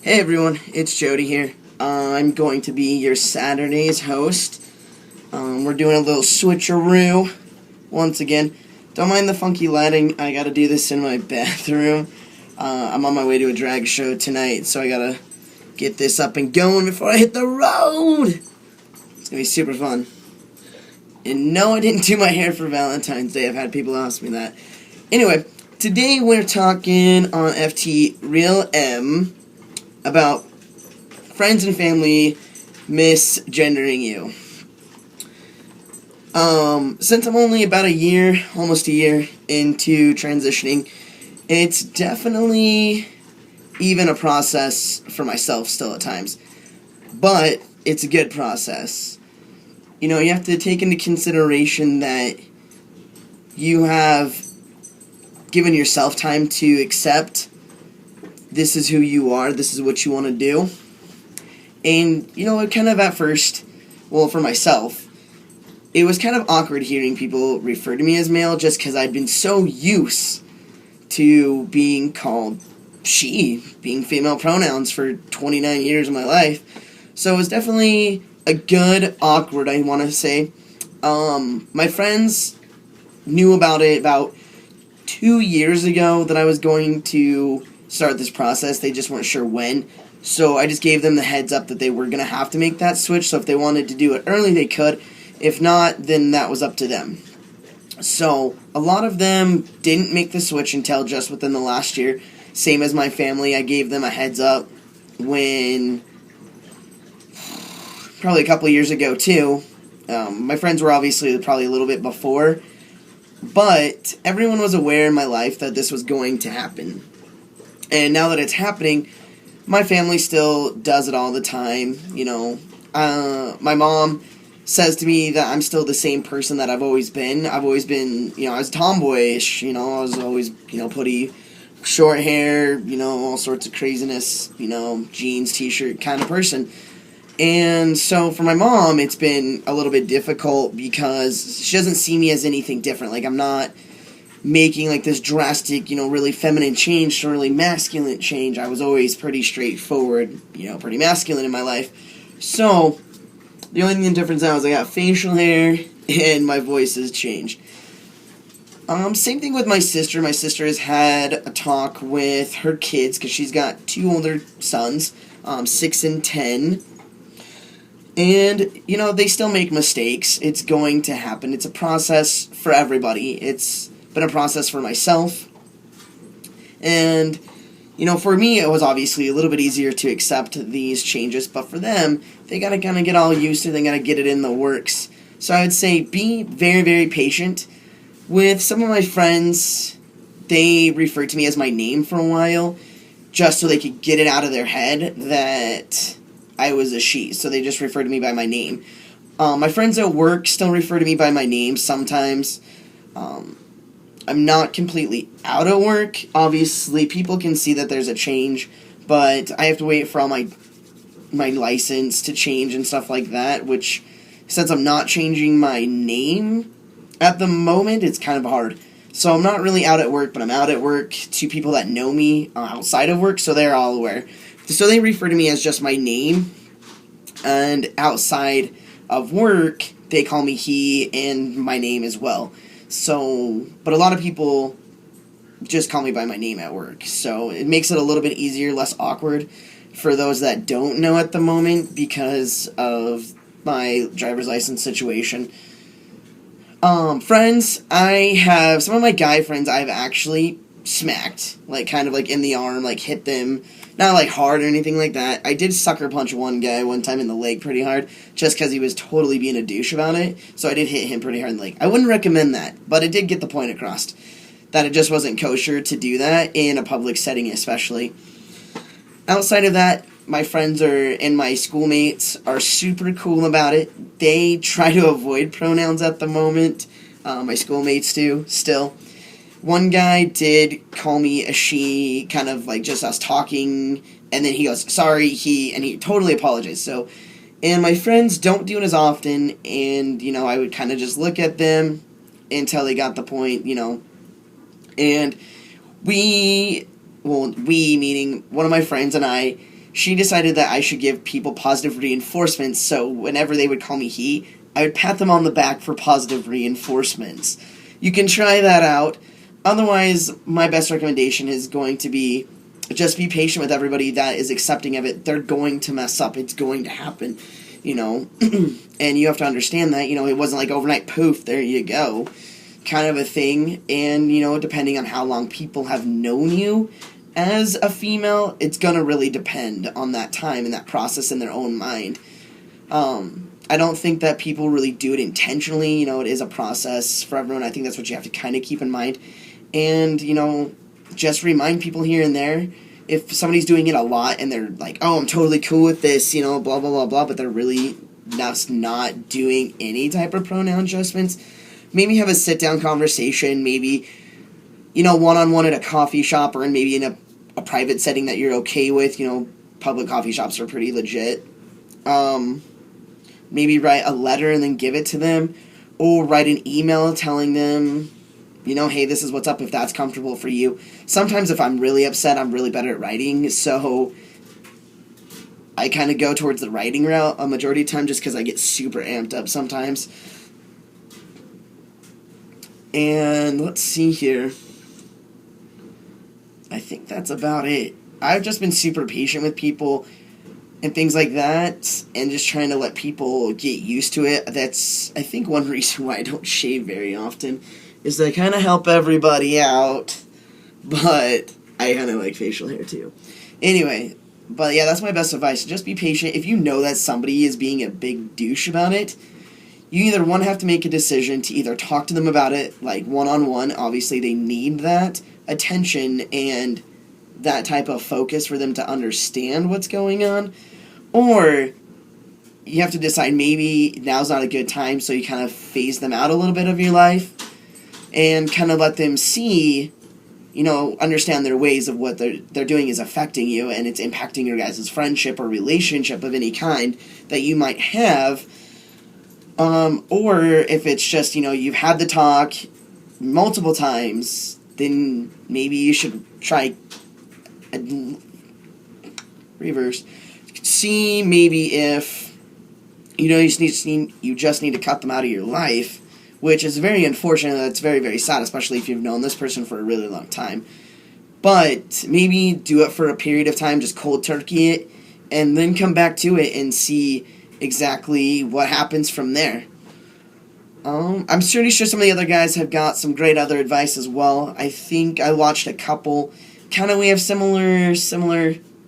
Hey everyone, it's Jody here. I'm going to be your Saturday's host. We're doing a little switcheroo once again. Don't mind the funky lighting, I gotta do this in my bathroom. I'm on my way to a drag show tonight, so I gotta get this up and going before I hit the road! It's gonna be super fun. And no, I didn't do my hair for Valentine's Day. I've had people ask me that. Anyway, today we're talking on FTRealM about friends and family misgendering you. Since I'm only about almost a year into transitioning, it's definitely even a process for myself still at times. But it's a good process. You know, you have to take into consideration that you have given yourself time to accept this is who you are, this is what you want to do. And, you know, kind of at first, well, for myself, it was kind of awkward hearing people refer to me as male just because I'd been so used to being called she, being female pronouns for 29 years of my life. So it was definitely a good awkward, I want to say. My friends knew about it about 2 years ago that I was going to start this process. They just weren't sure when. So I just gave them the heads up that they were going to have to make that switch. So if they wanted to do it early, they could. If not, then that was up to them. So a lot of them didn't make the switch until just within the last year. Same as my family. I gave them a heads up when probably a couple years ago too. My friends were obviously probably a little bit before. But everyone was aware in my life that this was going to happen. And now that it's happening, my family still does it all the time, you know. My mom says to me that I'm still the same person that I've always been. I've always been, you know, I was tomboyish, you know, I was always, you know, putty, short hair, you know, all sorts of craziness, you know, jeans, t-shirt kind of person. And so for my mom, it's been a little bit difficult because she doesn't see me as anything different. Like, I'm not making, like, this drastic, you know, really feminine change to really masculine change. I was always pretty straightforward, you know, pretty masculine in my life. So, the only thing the difference now is I got facial hair and my voice has changed. Same thing with my sister. My sister has had a talk with her kids because she's got 2 older sons, 6 and 10. And, you know, they still make mistakes. It's going to happen. It's a process for everybody. It's been a process for myself. And, you know, for me, it was obviously a little bit easier to accept these changes. But for them, they got to kind of get all used to it. They got to get it in the works. So I would say be very, very patient. With some of my friends, they referred to me as my name for a while just so they could get it out of their head that I was a she, so they just refer to me by my name. My friends at work still refer to me by my name sometimes. I'm not completely out of work. Obviously, people can see that there's a change, but I have to wait for all my license to change and stuff like that, which, since I'm not changing my name at the moment, it's kind of hard. So I'm not really out at work, but I'm out at work to people that know me outside of work, so they're all aware. So they refer to me as just my name, and outside of work, they call me he and my name as well. So, but a lot of people just call me by my name at work, so it makes it a little bit easier, less awkward for those that don't know at the moment because of my driver's license situation. Friends, I have, some of my guy friends I've actually smacked, like, kind of, like, in the arm, like, hit them, not, like, hard or anything like that. I did sucker punch one guy one time in the leg pretty hard, just because he was totally being a douche about it, so I did hit him pretty hard in the leg. I wouldn't recommend that, but it did get the point across, that it just wasn't kosher to do that, in a public setting especially. Outside of that, my friends and my schoolmates are super cool about it. They try to avoid pronouns at the moment. My schoolmates do, still. One guy did call me a she, kind of like just us talking, and then he goes, sorry, and he totally apologized. So, and my friends don't do it as often, and, you know, I would kind of just look at them until they got the point, you know. And we meaning one of my friends and I, she decided that I should give people positive reinforcements, so whenever they would call me he, I would pat them on the back for positive reinforcements. You can try that out. Otherwise, my best recommendation is going to be just be patient with everybody that is accepting of it. They're going to mess up. It's going to happen, and you have to understand that, it wasn't like overnight poof, there you go, kind of a thing. And, depending on how long people have known you as a female, it's going to really depend on that time and that process in their own mind. I don't think that people really do it intentionally. It is a process for everyone. I think that's what you have to kind of keep in mind. And, just remind people here and there, if somebody's doing it a lot and they're like, oh, I'm totally cool with this, blah, blah, blah, blah, but they're really just not doing any type of pronoun adjustments, maybe have a sit-down conversation, maybe, one-on-one at a coffee shop or maybe in a private setting that you're okay with. Public coffee shops are pretty legit. Maybe write a letter and then give it to them, or write an email telling them, hey, this is what's up, if that's comfortable for you. Sometimes if I'm really upset, I'm really better at writing, so I kind of go towards the writing route a majority of the time just because I get super amped up sometimes. And let's see here. I think that's about it. I've just been super patient with people and things like that, and just trying to let people get used to it. That's, I think, one reason why I don't shave very often, is to kind of help everybody out, but I kind of like facial hair too. Anyway, but yeah, that's my best advice. Just be patient. If you know that somebody is being a big douche about it, you either one have to make a decision to either talk to them about it, like one-on-one. Obviously, they need that attention and that type of focus for them to understand what's going on, or you have to decide maybe now's not a good time, so you kind of phase them out a little bit of your life and kind of let them see, understand their ways of what they're doing is affecting you, and it's impacting your guys' friendship or relationship of any kind that you might have. Or if it's just, you've had the talk multiple times, then maybe you should try reverse. See maybe if, you just need to cut them out of your life, which is very unfortunate. That's very, very sad, especially if you've known this person for a really long time. But maybe do it for a period of time, just cold turkey it, and then come back to it and see exactly what happens from there. I'm pretty sure some of the other guys have got some great other advice as well. I think I watched a couple. Kind of we have similar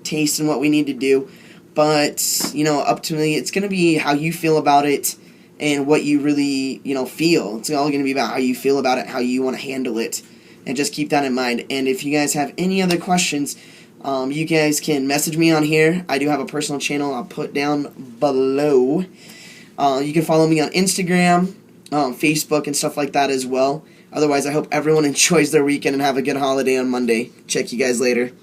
taste in what we need to do. But, up to me, it's going to be how you feel about it and what you really, feel. It's all going to be about how you feel about it, how you want to handle it. And just keep that in mind. And if you guys have any other questions, you guys can message me on here. I do have a personal channel I'll put down below. You can follow me on Instagram, Facebook, and stuff like that as well. Otherwise, I hope everyone enjoys their weekend and have a good holiday on Monday. Check you guys later.